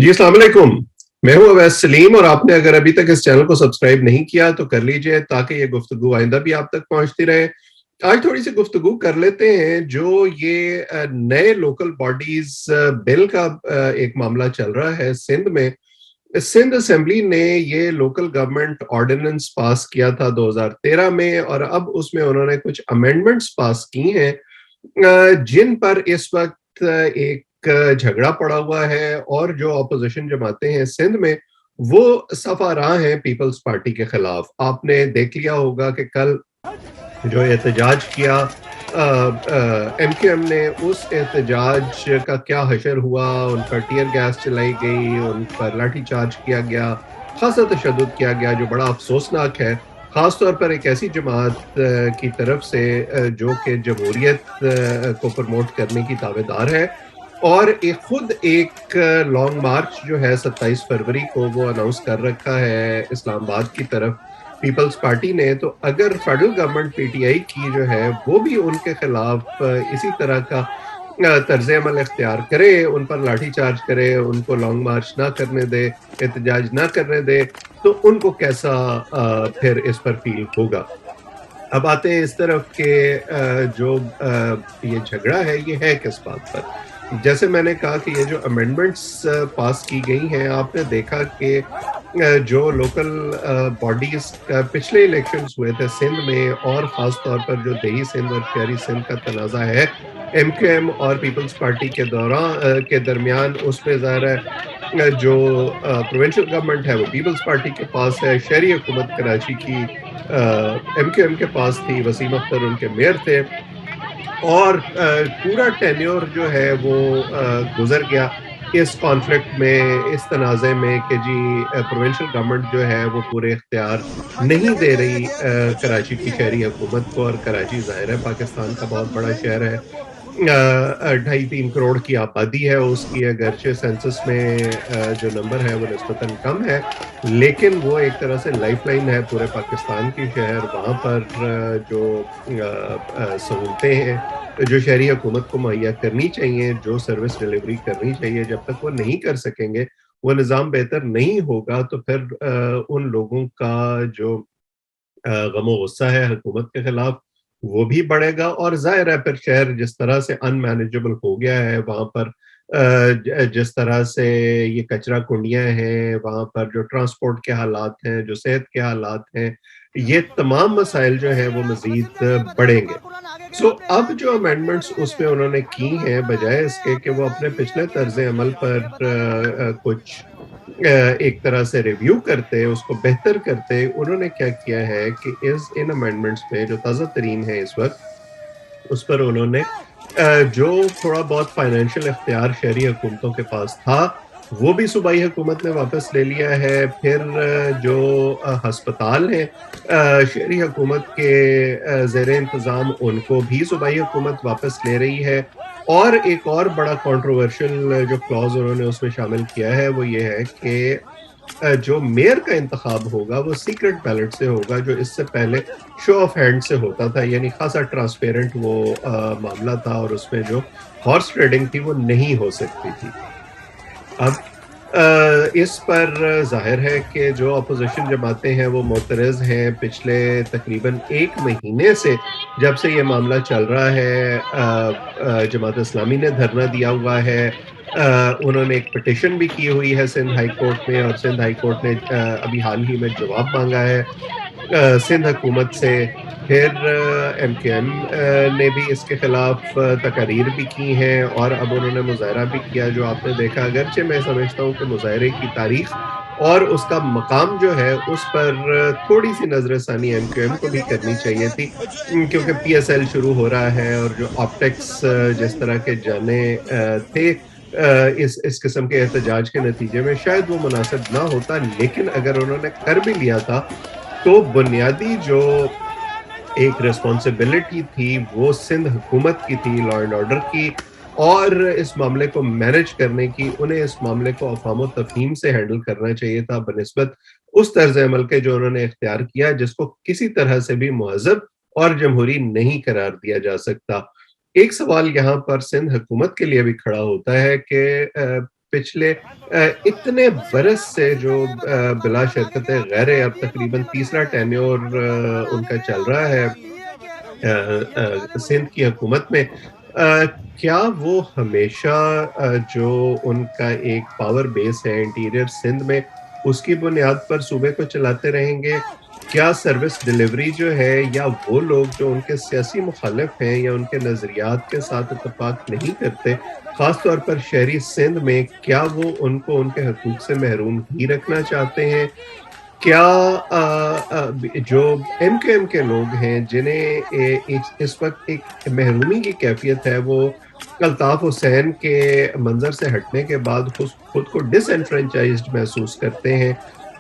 जी अस्सलाम वालेकुम। मैं हूं अवैस सलीम और आपने अगर अभी तक इस चैनल को सब्सक्राइब नहीं किया तो कर लीजिए ताकि ये गुफ्तगू आइंदा भी आप तक पहुंचती रहे। आज थोड़ी सी गुफ्तगू कर लेते हैं जो ये नए लोकल बॉडीज बिल का एक मामला चल रहा है सिंध में। सिंध असेंबली ने ये लोकल गवर्नमेंट ऑर्डिनेंस पास किया था 2013 में और अब उसमें उन्होंने कुछ अमेंडमेंट्स पास की हैं जिन पर इस वक्त एक झगड़ा पड़ा हुआ है और जो अपोजिशन जमाते हैं सिंध में वो सफा रहा है पीपल्स पार्टी के खिलाफ। आपने देख लिया होगा कि कल जो एहतजाज किया एमक्यूएम ने, उस एहतजाज का क्या हशर हुआ। उन पर टीयर गैस चलाई गई, उन पर लाठी चार्ज किया गया, खासा तशद्दुद किया गया जो बड़ा अफसोसनाक है, खास तौर पर एक ऐसी जमात की तरफ से जो कि जमहूरियत को प्रमोट करने की दावेदार है। और खुद एक लॉन्ग मार्च जो है 27 फरवरी को वो अनाउंस कर रखा है इस्लामाबाद की तरफ पीपल्स पार्टी ने। तो अगर फेडरल गवर्नमेंट पीटीआई की जो है वो भी उनके खिलाफ इसी तरह का तर्ज अमल इख्तियार करे, उन पर लाठी चार्ज करे, उनको लॉन्ग मार्च ना करने दे, एहतजाज ना करने दे, तो उनको कैसा फिर इस पर फील होगा। अब आते हैं इस तरफ के जो ये झगड़ा है ये है किस बात पर। जैसे मैंने कहा कि ये जो अमेंडमेंट्स पास की गई हैं, आपने देखा कि जो लोकल बॉडीज का पिछले इलेक्शंस हुए थे सिंध में और ख़ास तौर पर जो देही सिंध और शहरी सिंध का तनाज़ा है एमक्यूएम और पीपल्स पार्टी के दौरान के दरमियान, उसमें ज़ाहिर है जो प्रोविंशियल गवर्नमेंट है वो पीपल्स पार्टी के पास है, शहरी हुकूमत कराची की एमक्यूएम के पास थी, वसीम अख्तर उनके मेयर थे और पूरा टेन्योर जो है वो गुजर गया इस कॉन्फ्लिक्ट में, इस तनाज़े में कि जी प्रोविंशियल गवर्नमेंट जो है वो पूरे इख्तियार नहीं दे रही कराची की शहरी हुकूमत को। और कराची ज़ाहिर है पाकिस्तान का बहुत बड़ा शहर है, 2.5-3 करोड़ की आबादी है उसकी, अगरचे सेंसस में जो नंबर है वो निस्बतन कम है, लेकिन वो एक तरह से लाइफलाइन है पूरे पाकिस्तान की शहर। वहाँ पर जो सहूलतें हैं जो शहरी हुकूमत को मुहैया करनी चाहिए, जो सर्विस डिलीवरी करनी चाहिए, जब तक वो नहीं कर सकेंगे, वो निज़ाम बेहतर नहीं होगा, तो फिर उन लोगों का जो गम गुस्सा है हुकूमत के खिलाफ वो भी बढ़ेगा। और जाहिर है फिर शहर जिस तरह से अनमैनेजेबल हो गया है, वहाँ पर जिस तरह से ये कचरा कुंडियां हैं, वहाँ पर जो ट्रांसपोर्ट के हालात हैं, जो सेहत के हालात हैं, ये तमाम मसाइल जो हैं वो मजीद बढ़ेंगे। सो अब जो अमेंडमेंट्स उसमें उन्होंने की हैं, बजाय इसके कि वो अपने पिछले तर्ज अमल पर कुछ एक तरह से रिव्यू करते, उसको बेहतर करते, उन्होंने क्या किया है कि इस इन अमेंडमेंट्स में जो ताज़ा तरीन है इस वक्त, उस पर उन्होंने जो थोड़ा बहुत फाइनेंशियल इख्तियार शहरी हुकूमतों के पास था वो भी सूबाई हुकूमत ने वापस ले लिया है। फिर जो अस्पताल हैं शहरी हुकूमत के ज़ेर इंतज़ाम, उनको भी सूबाई हुकूमत वापस ले रही है। और एक और बड़ा कंट्रोवर्शियल जो क्लॉज उन्होंने उसमें शामिल किया है वो ये है कि जो मेयर का इंतखाब होगा वो सीक्रेट बैलेट से होगा, जो इससे पहले शो ऑफ हैंड से होता था, यानी खासा ट्रांसपेरेंट वो मामला था और उसमें जो हॉर्स ट्रेडिंग थी वो नहीं हो सकती थी। अब इस पर ज़ाहिर है कि जो अपोजिशन जमातें हैं वो मोतरज़ हैं। पिछले तकरीबन 1 महीने से जब से ये मामला चल रहा है, जमात इस्लामी ने धरना दिया हुआ है, उन्होंने एक पिटीशन भी की हुई है सिंध हाई कोर्ट में और सिंध हाई कोर्ट ने अभी हाल ही में जवाब मांगा है सिंध हुकूमत से। फिर एमक्यूएम ने भी इसके खिलाफ तकारीर भी की हैं और अब उन्होंने मुज़ाहरा भी किया जो आपने देखा। अगरचे मैं समझता हूँ कि मुज़ाहरे की तारीख और उसका मकाम जो है उस पर थोड़ी सी नज़रसानी एमक्यूएम को भी करनी चाहिए थी, क्योंकि पीएसएल शुरू हो रहा है और जो ऑप्टिक्स जिस तरह के जाने थे इस किस्म के एहतजाज के नतीजे में शायद वो मुनासिब ना होता, लेकिन अगर उन्होंने कर भी लिया था तो बुनियादी जो एक रिस्पॉन्सिबिलिटी थी वो सिंध हुकूमत की थी, लॉ एंड ऑर्डर की, और इस मामले को मैनेज करने की। उन्हें इस मामले को अफ़ाम तफ़हीम से हैंडल करना चाहिए था बनिस्बत उस तर्ज अमल के जो उन्होंने इख्तियार किया, जिसको किसी तरह से भी महज़ब और जमहूरी नहीं करार दिया जा सकता। एक सवाल यहाँ पर सिंध हुकूमत के लिए भी खड़ा होता है कि पिछले इतने बरस से जो बिला शर्कत गैर अब तकरीबन तीसरा टेन्योर उनका चल रहा है सिंध की हुकूमत में क्या वो हमेशा जो उनका एक पावर बेस है इंटीरियर सिंध में उसकी बुनियाद पर सूबे को चलाते रहेंगे? क्या सर्विस डिलीवरी जो है या वो लोग जो उनके सियासी मुखालिफ हैं या उनके नज़रियात के साथ इत्तेफाक नहीं करते, ख़ास तौर पर शहरी सिंध में, क्या वो उनको उनके हकूक़ से महरूम ही रखना चाहते हैं? क्या जो एमक्यूएम के लोग हैं जिन्हें इस वक्त एक महरूमी की कैफियत है वो अल्ताफ हुसैन के मंजर से हटने के बाद खुद को डिसएनफ्रेंचाइज्ड महसूस करते हैं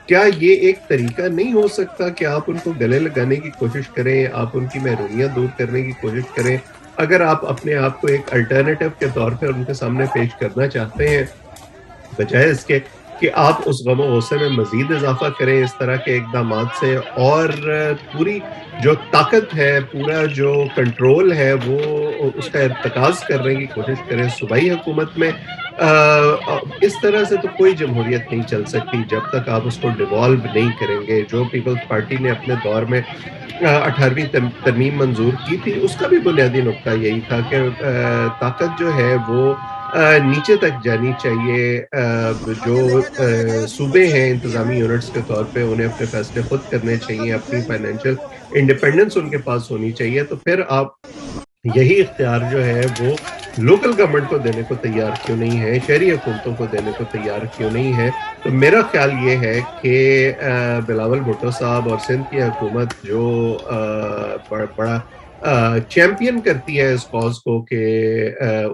क्या ये एक तरीका नहीं हो सकता कि आप उनको गले लगाने की कोशिश करें आप उनकी महरूमियत दूर करने की कोशिश करें अगर आप अपने आप को एक अल्टरनेटिव के तौर पर उनके सामने पेश करना चाहते हैं बजाय इसके कि आप उस गम गुस्से में मज़ीद इज़ाफ़ा करें इस तरह के इक़दामात से और पूरी जो ताकत है, पूरा जो कंट्रोल है, वो उसका इर्तिकाज़ करने की कोशिश करें सूबाई हुकूमत में। इस तरह से तो कोई जमहूरियत नहीं चल सकती जब तक आप उसको डिवॉल्व नहीं करेंगे। जो पीपल्स पार्टी ने अपने दौर में 18वीं तरमीम मंज़ूर की थी, उसका भी बुनियादी नुक्ता यही था कि ताकत जो है वो नीचे तक जानी चाहिए जो सूबे हैं इंतज़ामी यूनिट्स के तौर पे उन्हें अपने फैसले खुद करने चाहिए, अपनी फाइनेंशियल इंडिपेंडेंस उनके पास होनी चाहिए, तो फिर आप यही इख्तियार जो है वो लोकल गवर्नमेंट को देने को तैयार क्यों नहीं है, शहरी हुकूमतों को देने को तैयार क्यों नहीं है? तो मेरा ख़्याल ये है कि बिलावल भुट्टो साहब और सिंध की हुकूमत जो बड़ा चैंपियन करती है इस कॉज़ को कि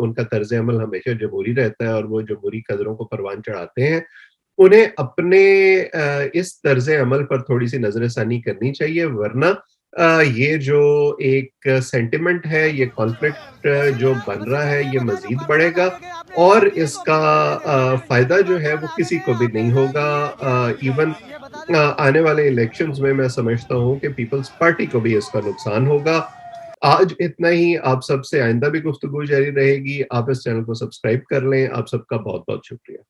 उनका तर्ज़ अमल हमेशा जमहूरी रहता है और वो जमहूरी कदरों को परवान चढ़ाते हैं। उन्हें अपने इस तर्ज़ अमल पर थोड़ी-सी नज़र-षानी करनी चाहिए वरना ये जो एक सेंटिमेंट है, ये कॉन्फ्लिक्ट जो बन रहा है, ये मज़ीद बढ़ेगा और इसका फ़ायदा जो है वो किसी को भी नहीं होगा। इवन आने वाले इलेक्शंस में मैं समझता हूँ कि पीपल्स पार्टी को भी इसका नुकसान होगा। आज इतना ही, आप सबसे आइंदा भी गुफ्तगू जारी रहेगी। आप इस चैनल को सब्सक्राइब कर लें। आप सबका बहुत-बहुत शुक्रिया।